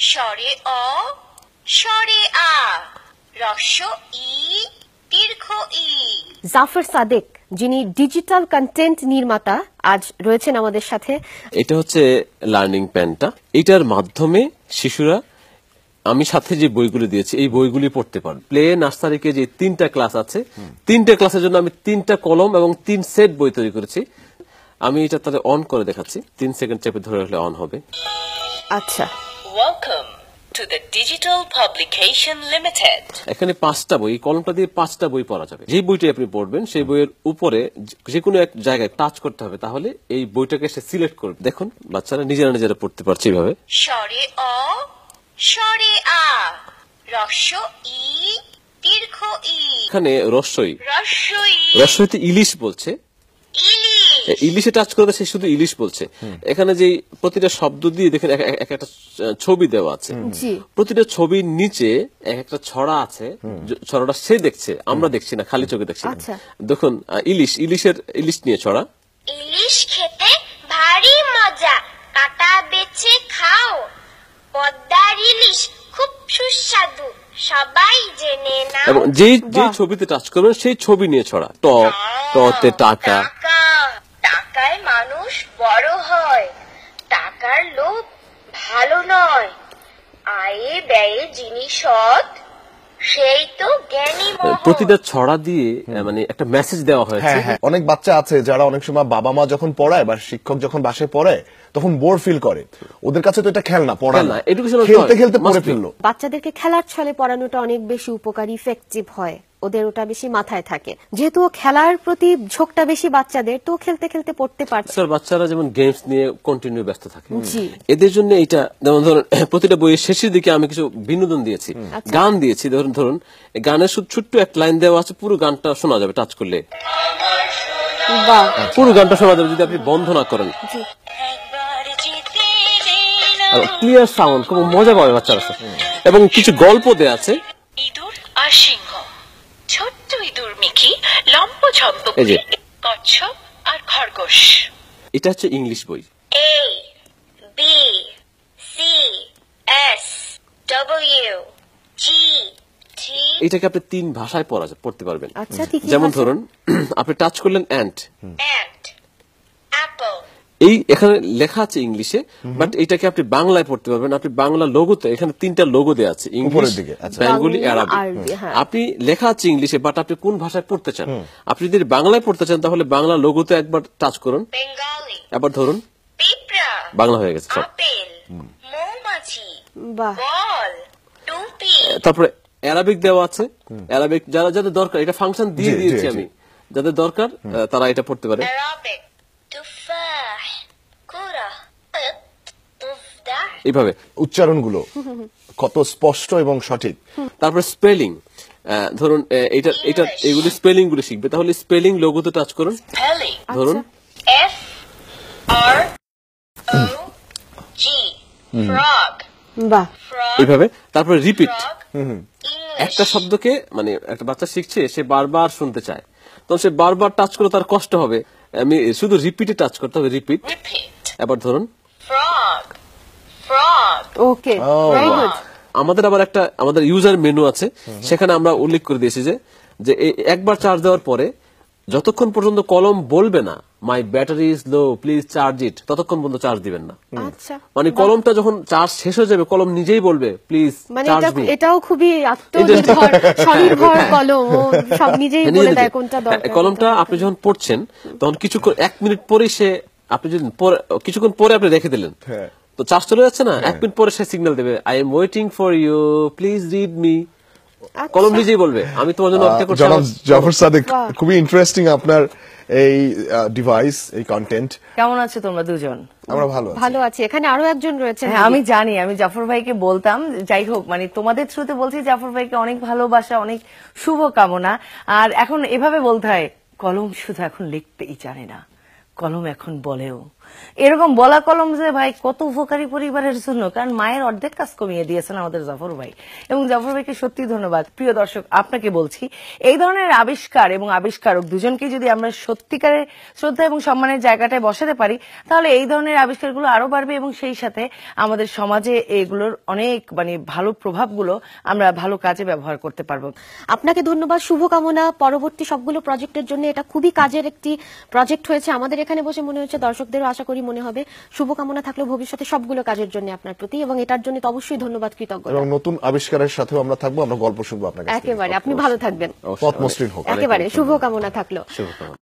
স্বরে অ, স্বরে আ, হ্রস্ব ই, দীর্ঘ ই। জাফর সাদেক, যিনি ডিজিটাল কন্টেন্ট নির্মাতা, আজ রয়েছেন আমাদের সাথে। এটা হচ্ছে লার্নিং প্যানটা। এটার মাধ্যমে শিশুরা, আমি সাথে যে বইগুলি দিয়েছি এই বইগুলি পড়তে পারবে। প্লে নার্সারিকে যে 3টা ক্লাস আছে, 3টে ক্লাসের জন্য আমি 3টা কলম এবং 3 সেট বই তৈরি করেছি। আমি এটা তাদের অন করে দেখাচ্ছি, 3 সেকেন্ড চেপে ধরে রাখলে অন হবে। আচ্ছা, welcome to the digital publication limited. এখানে 5টা বই, এই কলমটা দিয়ে 5টা বই পড়া যাবে। যে বইটি আপনি পড়বেন সেই বইয়ের উপরে যে কোনো এক জায়গায় টাচ করতে হবে, তাহলে এই বইটাকে সে সিলেক্ট করবে। দেখুন বাচ্চারা নিজেরা পড়তে পারছে এইভাবে। স্বরে অ, স্বরে আ, হ্রস্ব ই, দীর্ঘ ই। এখানে রস্যই, হ্রস্ব ই, রস্যইতে ইলিশ বলছে। ইলিশ। ইলিশে টাচ করে সে শুধু ইলিশ বলছে। এখানে যে প্রতিটা শব্দ দিয়ে দেখেন একটা ছবি দেওয়া আছে, প্রতিটা ছবির নিচে একটা ছড়া আছে। ছড়াটা সে দেখছে, আমরা দেখছি না, খালি চোখে দেখছি। দেখুন ইলিশ নিয়ে ছড়া। ইলিশ খেতে ভারী মজা, কাটা বেছে খাও। পদ্মার ইলিশ খুব সুস্বাদু, সবাই জেনে নাও। এবং যেই ছবিতে টাচ করবেন সেই ছবি নিয়ে ছড়া। টতে টাকা। টাকায় মানুষ বড় হয়, টাকার লোভ ভালো নয়। আয়ে ব্যয়ে যিনি সৎ, সেই তো জ্ঞানী মহৎ। প্রতিটা ছড়া দিয়ে মানে একটা মেসেজ দেওয়া হয়েছে। অনেক বাচ্চা আছে যারা অনেক সময় বাবা মা যখন পড়ায় বা শিক্ষক যখন বাসায় পড়ায় তখন বোর ফিল করে। ওদের কাছে তো এটা খেলনা, পড়া না, খেলতে খেলতে পড়ে ফেললো। বাচ্চাদেরকে খেলার ছলে পড়ানোটা অনেক বেশি উপকারী, ইফেক্টিভ হয়, ওদের ওটা বেশি মাথায় থাকে। যেহেতু খেলার প্রতি ঝোঁকটা বেশি বাচ্চাদের, তো খেলতে খেলতে পড়তে পারছে। বাচ্চারা যেমন গেমস নিয়ে কন্টিনিউ ব্যস্ত থাকে, এদের জন্য এটা যেমন ধরুন প্রতিটা বইয়ের শেষের দিকে আমি কিছু বিনোদন দিয়েছি, গান দিয়েছি। ধরুন গানের ছোট্ট এক লাইন দেওয়া আছে, পুরো গানটা শোনা যাবে টাচ করলে। পুরো গানটা শোনা যাবে যদি আপনি বন্ধ না করেন। ক্লিয়ার সাউন্ড, খুব মজা পাবে বাচ্চারা। এবং কিছু গল্প দেয়া আছে। ইঁদুর আর সিংহ, ছোট্ট ইঁদুর মিকি লম্পঝম্প করে, কচ্ছপ আর খরগোশ। এটা হচ্ছে ইংলিশ বই। A B C S W G T। এটাকে আপনি 3 ভাষায় পড়তে পারবেন। আচ্ছা, যেমন ধরুন আপনি টাচ করলেন অ্যান্ট, অ্যাপল। এই এখানে লেখা আছে ইংলিশে, বাট এটাকে আপনি বাংলায় পড়তে পারবেন। আপনি বাংলা লোগোতে, এখানে 3টা লোগো দেওয়া আছে, ইংলিশ, বেঙ্গলি, আরবি। আপনি লেখা আছে ইংলিশে, বাট আপনি কোন ভাষায় পড়তে চান। আপনি যদি বাংলায় পড়তে চান তাহলে বাংলা লোগোতে একবার টাচ করুন, এবার ধরুন বাংলা হয়ে গেছে সব। মৌমাছি, বাহ। বল, টুপি। তারপরে অ্যারাবিক দেওয়া আছে। অ্যারাবিক যাদের দরকার, এটা ফাংশন দিয়ে দিয়েছি আমি, যাদের দরকার তারা এটা পড়তে পারে। এইভাবে উচ্চারণগুলো কত স্পষ্ট এবং সঠিক। তারপরে স্পেলিং, ধরুন এটা এগুলি স্পেলিং গুলো শিখবে, তাহলে স্পেলিং লোগোতে টাচ করুন। ধরুন F R O G, frog। বাহ, এইভাবে। তারপরে রিপিট, একটা শব্দকে মানে একটা বাচ্চা শিখছে, সে বারবার শুনতে চায়, তখন সে বারবার টাচ করে তার কষ্ট হবে। আমি শুধু রিপিটে টাচ করতে হবে, রিপিট। এবার ধরুন frog, frog। ওকে, ভেরি গুড। আমাদের ইউজার মেনু আছে, সেখানে আমরা উল্লেখ করে দিয়েছি যে একবার চার্জ দেওয়ার পরে যতক্ষণ পর্যন্ত কলম বলবে না my battery is low please charge it, ততক্ষণ পর্যন্ত চার্জ দিবেন না। মানে কলমটা যখন চার্জ শেষ হয়ে যাবে, কলম নিজেই বলবে প্লিজ চার্জ মি। এটাও খুবই আত্মনির্ভর, স্বনির্ভর কলম, ও সব নিজেই বলে দেয় কোনটা দরকার। কলমটা আপনি যখন পড়ছেন তখন কিছুক্ষণ 1 মিনিট পরে আপনি যদি কিছুক্ষণ পরে আপনি রেখে দিলেন, তো চার্জ চলে যাচ্ছে না, 1 মিনিট পরে সে সিগন্যাল দেবে, I am waiting for you please read me. কলম নিজেই বলবে আমি তোমার জন্য অপেক্ষা করছি। জনাব জাফর সাদেক, খুবই ইন্টারেস্টিং আপনার এই ডিভাইস, এই কন্টেন্ট। কেমন আছো তোমরা দুজন? আমরা ভালো আছি। এখানে আরো একজন রয়েছে। আমি জানি, আমি জাফর ভাইকে বলতাম, যাই হোক মানে তোমাদের থ্রুতে বলছি জাফর ভাইকে অনেক ভালোবাসা, অনেক শুভ কামনা। আর এখন এভাবে বলতে হয়, কলম শুধু এখন লিখতেই জানে না, কলম এখন বলেও। এরকম বলা কলম যে ভাই কত উপকারী পরিবারের জন্য, কারণ মায়ের অর্ধেক কাজ কমিয়ে দিয়েছেন আমাদের জাফর ভাই, এবং জাফর ভাইকে সত্যি ধন্যবাদ। প্রিয় দর্শক, আপনাকে বলছি এই ধরনের আবিষ্কার এবং আবিষ্কারক দুজনকে যদি আমরা সত্যিকারের শ্রদ্ধা এবং সম্মানের জায়গাটায় বসাতে পারি, তাহলে এই ধরনের আবিষ্কারগুলো আরো বাড়বে এবং সেই সাথে আমাদের সমাজে এগুলোর অনেক মানে ভালো প্রভাবগুলো আমরা ভালো কাজে ব্যবহার করতে পারবো। আপনাকে ধন্যবাদ, শুভকামনা পরবর্তী সবগুলো প্রজেক্টের জন্য। এটা খুবই কাজের একটি প্রজেক্ট হয়েছে আমাদের এখানে বসে মনে হচ্ছে, দর্শকদেরও আশা করি মনে হবে। শুভকামনা থাকলেও ভবিষ্যতে সবগুলো কাজের জন্য আপনার প্রতি, এবং এটার জন্য তো অবশ্যই ধন্যবাদ, কৃতজ্ঞতা। এবং নতুন আবিষ্কারের সাথেও আমরা থাকবো, আমরা গল্প শুনবো আপনার কাছ থেকে। একেবারে, আপনি ভালো থাকবেন, পথ মসৃণ হোক। একেবারে শুভকামনা থাকলো। শুভকামনা।